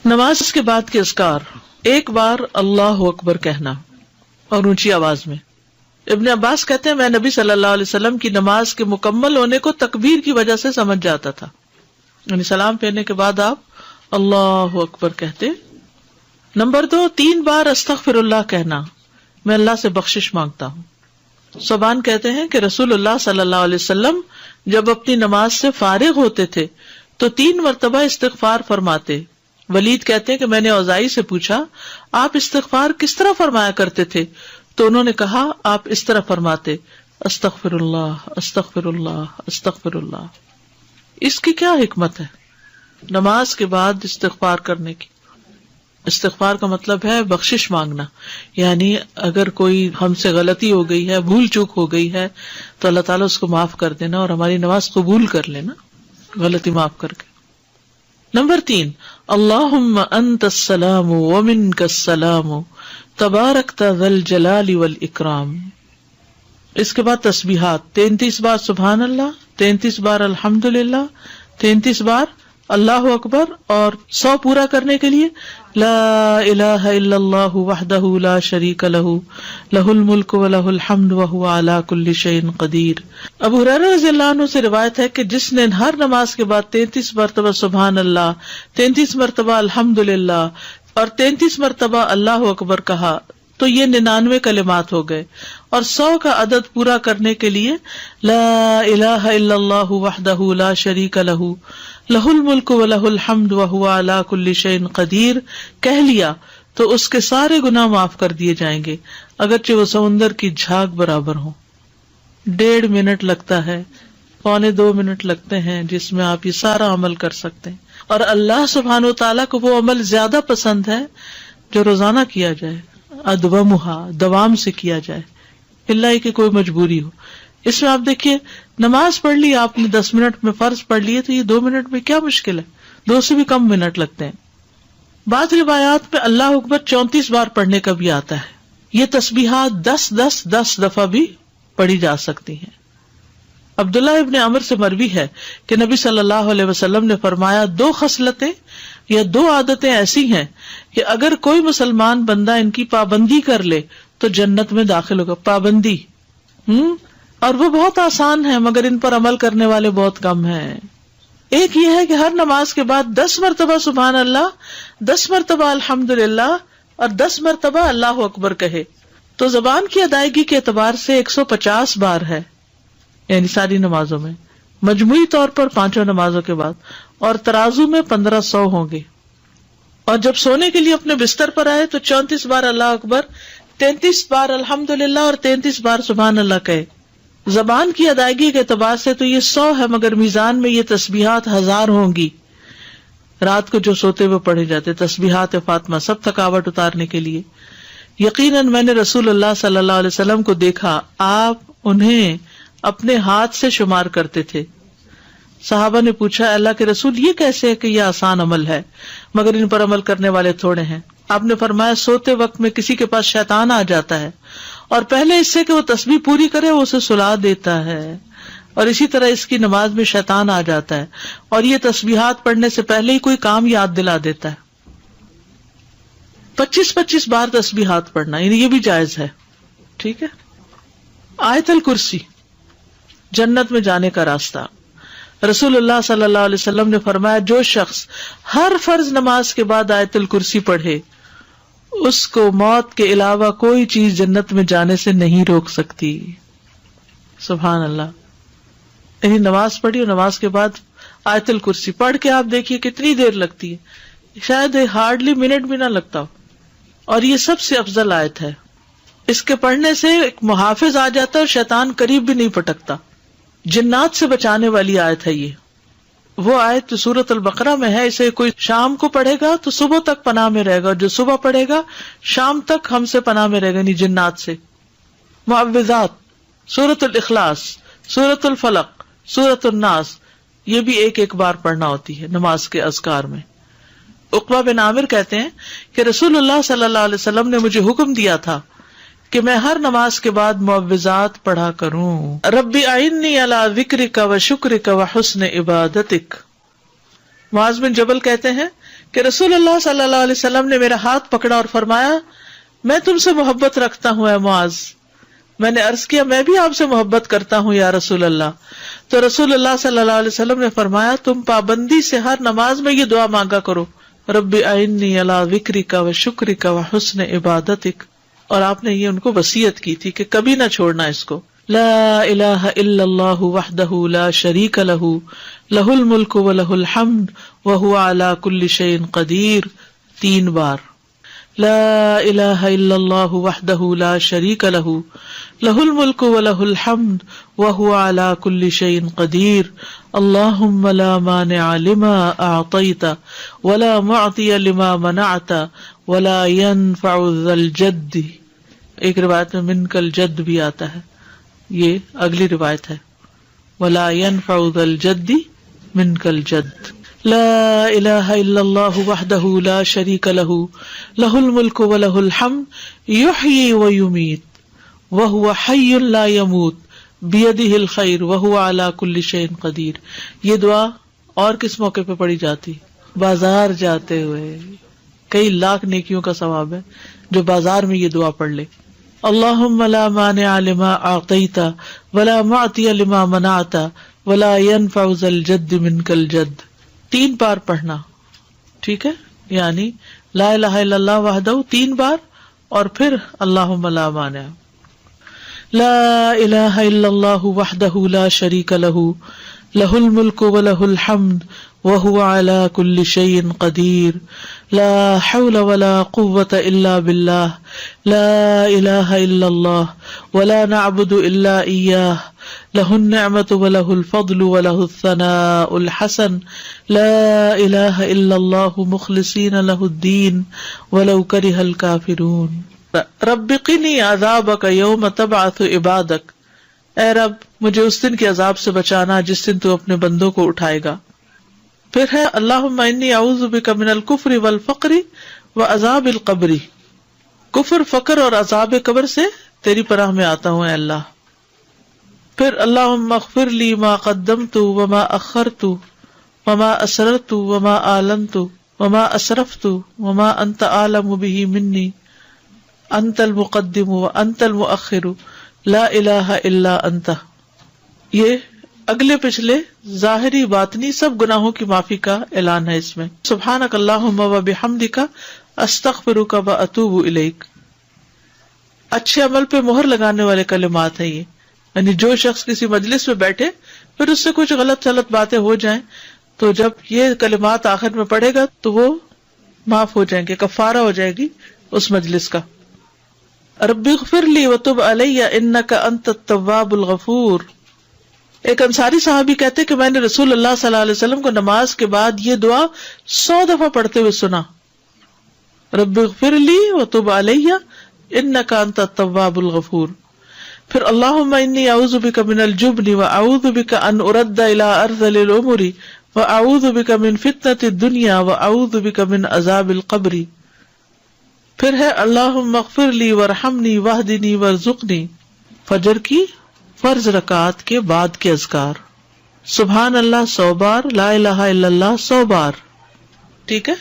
نماز کے بعد کے اذکار، ایک بار اللہ اکبر کہنا اور اونچی آواز میں۔ ابن عباس کہتے ہیں میں نبی صلی اللہ علیہ وسلم کی نماز کے مکمل ہونے کو تکبیر کی وجہ سے سمجھ جاتا تھا، یعنی سلام پھیرنے کے بعد آپ اللہ اکبر کہتے۔ نمبر 2، 3 بار استغفر اللہ کہنا، میں اللہ سے بخشش مانگتا ہوں۔ صبان کہتے ہیں کہ رسول اللہ صلی اللہ علیہ وسلم جب اپنی نماز سے فارغ ہوتے تھے تو 3 مرتبہ استغفار فرماتے۔ ولید کہتے ہیں کہ میں نے اوزائی سے پوچھا آپ استغفار کس طرح فرمایا کرتے تھے، تو انہوں نے کہا آپ اس طرح فرماتے استغفر اللہ استغفر اللہ استغفر اللہ۔ اس کی کیا حکمت ہے نماز کے بعد استغفار کرنے کی؟ استغفار کا مطلب ہے بخشش مانگنا، یعنی اگر کوئی ہم سے غلطی ہو گئی ہے، بھول چوک ہو گئی ہے تو اللہ تعالیٰ اس کو معاف کر دینا اور ہماری نماز قبول کر لینا، غلطی معاف کر کے۔ نمبر 3، اللہم انت السلام ومنک السلام تبارکت ذی الجلال والاکرام۔ اس کے بعد تسبیحات، 33 بار سبحان اللہ، 33 بار الحمدللہ، 33 بار اللہ اکبر، اور 100 پورا کرنے کے لیے لا الہ الا اللہ وحدہ لا شریک لہ لہ الملک ولہ الحمد وہو علی کل شیء قدیر۔ ابو ہریرہ رضی اللہ عنہ سے روایت ہے کہ جس نے ہر نماز کے بعد 33 مرتبہ سبحان اللہ، 33 مرتبہ الحمدللہ اور 33 مرتبہ اللہ اکبر کہا تو یہ 99 کلمات ہو گئے، اور 100 کا عدد پورا کرنے کے لیے لا الہ الا اللہ وحدہ لا شریک لہ لہ الملک ولہ الحمد وہو علی کل شیء قدیر کہہ لیا تو اس کے سارے گناہ معاف کر دیے جائیں گے، اگرچہ وہ سمندر کی جھاگ برابر ہوں۔ 1.5 منٹ لگتا ہے، 1.25 منٹ لگتے ہیں جس میں آپ یہ سارا عمل کر سکتے ہیں، اور اللہ سبحانہ و تعالیٰ کو وہ عمل زیادہ پسند ہے جو روزانہ کیا جائے، ادومہا، دوام سے کیا جائے، اللہ کہ کوئی مجبوری ہو۔ اس میں آپ دیکھیے نماز پڑھ لی آپ نے 10 منٹ میں، فرض پڑھ لیے تو یہ 2 منٹ میں کیا مشکل ہے، 2 سے بھی کم منٹ لگتے ہیں۔ بعض روایات میں اللہ اکبر 34 بار پڑھنے کا بھی آتا ہے۔ یہ تسبیحات 10 دفعہ بھی پڑھی جا سکتی ہیں۔ عبداللہ ابن عمر سے مروی ہے کہ نبی صلی اللہ علیہ وسلم نے فرمایا 2 خصلتیں یا 2 عادتیں ایسی ہیں کہ اگر کوئی مسلمان بندہ ان کی پابندی کر لے تو جنت میں داخل ہوگا۔ پابندی اور وہ بہت آسان ہے مگر ان پر عمل کرنے والے بہت کم ہیں۔ ایک یہ ہے کہ ہر نماز کے بعد 10 مرتبہ سبحان اللہ، 10 مرتبہ الحمدللہ اور 10 مرتبہ اللہ اکبر کہے تو زبان کی ادائیگی کے اعتبار سے 150 بار ہے، یعنی ساری نمازوں میں، مجموعی طور پر 5 نمازوں کے بعد، اور ترازو میں 1500 ہوں گے۔ اور جب سونے کے لیے اپنے بستر پر آئے تو 34 بار اللہ اکبر، 33 بار الحمدللہ اور 33 بار سبحان اللہ کہے۔ زبان کی ادائیگی کے اعتبار سے تو یہ 100 ہے، مگر میزان میں یہ تسبیحات 1000 ہوں گی۔ رات کو جو سوتے ہوئے پڑھے جاتے تسبیحات فاطمہ، سب تھکاوٹ اتارنے کے لیے۔ یقیناً میں نے رسول اللہ صلی اللہ علیہ وسلم کو دیکھا، آپ انہیں اپنے ہاتھ سے شمار کرتے تھے۔ صحابہ نے پوچھا اللہ کے رسول یہ کیسے ہے کہ یہ آسان عمل ہے مگر ان پر عمل کرنے والے تھوڑے ہیں؟ آپ نے فرمایا سوتے وقت میں کسی کے پاس شیطان آ جاتا ہے اور پہلے اس سے کہ وہ تسبیح پوری کرے وہ اسے سلا دیتا ہے، اور اسی طرح اس کی نماز میں شیطان آ جاتا ہے اور یہ تسبیحات پڑھنے سے پہلے ہی کوئی کام یاد دلا دیتا ہے۔ 25 بار تسبیحات پڑھنا، یعنی یہ بھی جائز ہے، ٹھیک ہے۔ آیت الکرسی، جنت میں جانے کا راستہ۔ رسول اللہ صلی اللہ علیہ وسلم نے فرمایا جو شخص ہر فرض نماز کے بعد آیت الکرسی پڑھے اس کو موت کے علاوہ کوئی چیز جنت میں جانے سے نہیں روک سکتی۔ سبحان اللہ۔ یعنی نماز پڑھی اور نماز کے بعد آیت الکرسی پڑھ کے آپ دیکھیے کتنی دیر لگتی ہے، شاید ہارڈلی منٹ بھی نہ لگتا ہو، اور یہ سب سے افضل آیت ہے۔ اس کے پڑھنے سے ایک محافظ آ جاتا ہے اور شیطان قریب بھی نہیں پٹکتا، جنات سے بچانے والی آیت ہے یہ۔ وہ آیت سورۃ البقرہ میں ہے، اسے کوئی شام کو پڑھے گا تو صبح تک پناہ میں رہے گا، اور جو صبح پڑھے گا شام تک ہم سے پناہ میں رہے گا، یعنی جنات سے۔ معوذات، سورۃ الاخلاص، سورۃ الفلق، سورۃ الناس، یہ بھی ایک بار پڑھنا ہوتی ہے نماز کے اذکار میں۔ عقبہ بن عامر کہتے ہیں کہ رسول اللہ صلی اللہ علیہ وسلم نے مجھے حکم دیا تھا کہ میں ہر نماز کے بعد معوذات پڑھا کروں۔ ربی اعنی علی ذکرک و شکرک و حسن عبادتک۔ معاذ بن جبل کہتے ہیں کہ رسول اللہ صلی اللہ علیہ وسلم نے میرا ہاتھ پکڑا اور فرمایا میں تم سے محبت رکھتا ہوں اے معاذ. میں نے عرض کیا میں بھی آپ سے محبت کرتا ہوں یا رسول اللہ. تو رسول اللہ صلی اللہ علیہ وسلم نے فرمایا تم پابندی سے ہر نماز میں یہ دعا مانگا کرو رب اعنی علی ذکرک و شکرک و حسن عبادتک. اور آپ نے یہ ان کو وصیت کی تھی کہ کبھی نہ چھوڑنا اس کو. لا الہ الا اللہ وحدہ لا شریک لہ لہ الملک و لہ الحمد وہو علی کل شیء قدیر. 3 بار. لا الہ الا اللہ وحدہ لا شریک لہ لہ الملک و لہ الحمد وہو علی کل شیء قدیر. اللہم لا مانع لما اعطیت ولا معطی لما منعت ولا ينفع ذا الجد. ایک روایت میں منک الجد بھی آتا ہے, یہ اگلی روایت ہے. ولا ينفع ذا الجد منک الجد. لا الہ الا اللہ وحدہ لا شریک لہ لہ الملک و لہ الحمد یحیی و یمیت وہو حی لا یموت بیدہ الخیر وہو علی کل شیء قدیر. یہ دعا اور کس موقع پہ پڑھی جاتی؟ بازار جاتے ہوئے. کئی لاکھ نیکیوں کا ثواب ہے جو بازار میں یہ دعا پڑھ لے. اللہم لا مانع لما اعطیت ولا معطی لما منعت ولا ينفع ذا الجد منک الجد. 3 بار پڑھنا, ٹھیک ہے, یعنی لا الہ الا اللہ وحدہ 3 بار اور پھر اللہم لا مانع. لا الہ الا اللہ وحدہ لا شریک لہ لہ الملک و لہ الحمد وہو علی کل شیء قدیر. لا حول ولا قوة الا باللہ. لا الہ الا اللہ ولا نعبد الا ایاہ لہ النعمة ولہ الفضل ولہ الثناء الحسن. لا الہ الا اللہ مخلصین لہ الدین ولو کرہ الکافرون. رب قنی عذابک یوم تبعث عبادک. اے رب مجھے اس دن کے عذاب سے بچانا جس دن تو اپنے بندوں کو اٹھائے گا. پھر ہے اللہم انی اعوذ بک من الکفر والفقر وعذاب القبر. کفر, فقر اور عذاب قبر سے تیری پناہ میں آتا ہوں اے اللہ. پھر اللہم اغفر لی ما قدمت وما اخرت وما اسررت وما اعلنت وما اسرفت وما انت اعلم به منی انت المقدم وانت المؤخر لا الہ الا انت. یہ اگلے پچھلے ظاہری باطنی سب گناہوں کی معافی کا اعلان ہے اس میں. سبحانک اللہم وبحمدک استغفرک واتوب الیک. اچھے عمل پہ مہر لگانے والے کلمات ہیں یہ, یعنی جو شخص کسی مجلس میں بیٹھے پھر اس سے کچھ غلط سلط باتیں ہو جائیں تو جب یہ کلمات آخر میں پڑھے گا تو وہ معاف ہو جائیں گے, کفارہ ہو جائے گی اس مجلس کا. رب اغفر لی وتب علی انک انت التواب الغفور. ایک انصاری صحابی کہتے کہ میں نے رسول اللہ صلی اللہ علیہ وسلم کو نماز کے بعد یہ دعا 100 دفعہ پڑھتے ہوئے سنا. رب اغفر لی وتب علی انک انت التواب الغفور. پھر اللہم انی اعوذ بک من الجبن واعوذ بک ان ارد الی ارذل الامور واعوذ بک من فتنۃ الدنیا واعوذ بک من عذاب القبر. پھر ہے اللہم اغفر لی وارحمنی واہدنی وارزقنی. فجر کی فرض رکعات کے بعد کے اذکار, سبحان اللہ 100 بار, لا الہ الا اللہ 100 بار, ٹھیک ہے.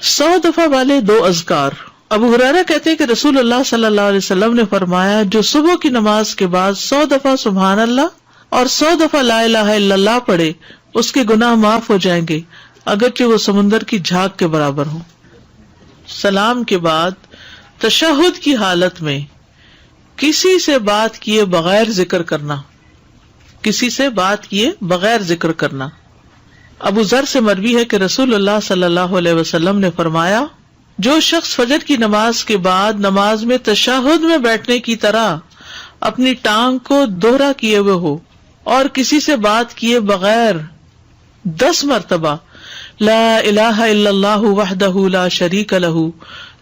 100 دفعہ والے 2 اذکار. ابو ہریرہ کہتے ہیں کہ رسول اللہ صلی اللہ علیہ وسلم نے فرمایا جو صبح کی نماز کے بعد 100 دفعہ سبحان اللہ اور 100 دفعہ لا الہ الا اللہ پڑھے اس کے گناہ معاف ہو جائیں گے اگرچہ وہ سمندر کی جھاگ کے برابر ہوں. سلام کے بعد تشہد کی حالت میں کسی سے بات کیے بغیر ذکر کرنا, کسی سے بات کیے بغیر ذکر کرنا. ابو ذر سے مروی ہے کہ رسول اللہ صلی اللہ علیہ وسلم نے فرمایا جو شخص فجر کی نماز کے بعد نماز میں تشہد میں بیٹھنے کی طرح اپنی ٹانگ کو دوہرا کیے ہوئے ہو اور کسی سے بات کیے بغیر 10 مرتبہ لا الہ الا اللہ وحدہ لا شریک لہ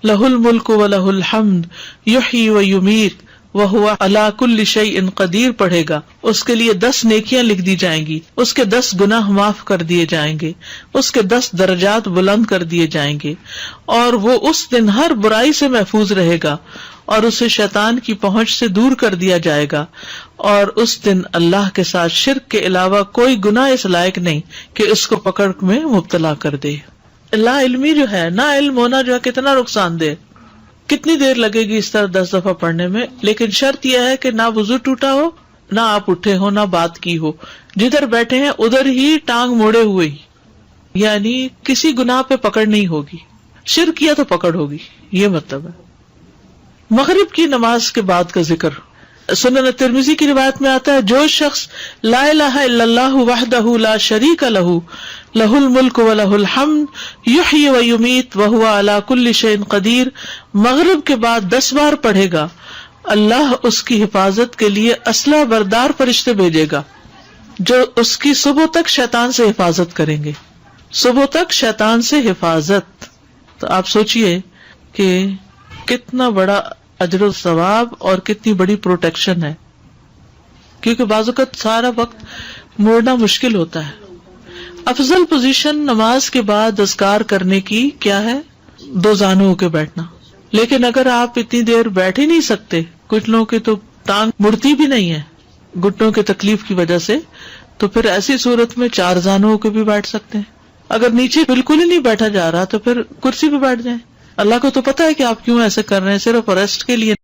لہ الملک و لہ الحمد یحیی و یمیت وہو علی کل شیء قدیر پڑھے گا, اس کے لیے 10 نیکیاں لکھ دی جائیں گی, اس کے 10 گناہ معاف کر دیے جائیں گے, اس کے 10 درجات بلند کر دیے جائیں گے, اور وہ اس دن ہر برائی سے محفوظ رہے گا اور اسے شیطان کی پہنچ سے دور کر دیا جائے گا, اور اس دن اللہ کے ساتھ شرک کے علاوہ کوئی گناہ اس لائق نہیں کہ اس کو پکڑ میں مبتلا کر دے. لا علمی جو ہے، نا علم ہونا جو ہے کتنا نقصان دہ، کتنی دیر لگے گی اس طرح 10 دفعہ پڑھنے میں، لیکن شرط یہ ہے کہ نہ وضو ٹوٹا ہو، نہ آپ اٹھے ہو، نہ بات کی ہو، جدھر بیٹھے ہیں ادھر ہی ٹانگ موڑے ہوئے ہی، یعنی کسی گناہ پہ پکڑ نہیں ہوگی، شرک کیا تو پکڑ ہوگی، یہ مطلب ہے۔ مغرب کی نماز کے بعد کا ذکر، سنن ترمذی کی روایت میں آتا ہے، جو شخص لا الہ الا اللہ وحدہ لا شریک لہ لہ الملک ولہ الحمد یحیی ویمیت وہو علی کل شیء قدیر، مغرب کے بعد 10 بار پڑھے گا، اللہ اس کی حفاظت کے لیے اسلحہ بردار فرشتے بھیجے گا جو اس کی صبح تک شیطان سے حفاظت کریں گے، صبح تک شیطان سے حفاظت۔ تو آپ سوچئے کہ کتنا بڑا اجر و ثواب اور کتنی بڑی پروٹیکشن ہے، کیونکہ بعض اوقات سارا وقت موڑنا مشکل ہوتا ہے۔ افضل پوزیشن نماز کے بعد اذکار کرنے کی کیا ہے؟ 2 زانوں ہو کے بیٹھنا، لیکن اگر آپ اتنی دیر بیٹھ ہی نہیں سکتے، کچھ لوگوں کی تو ٹانگ مڑتی بھی نہیں ہے گھٹنوں کے تکلیف کی وجہ سے، تو پھر ایسی صورت میں 4 زانوں ہو کے بھی بیٹھ سکتے ہیں۔ اگر نیچے بالکل ہی نہیں بیٹھا جا رہا تو پھر کرسی پہ بیٹھ جائیں، اللہ کو تو پتا ہے کہ آپ کیوں ایسے کر رہے ہیں، صرف ریسٹ کے لیے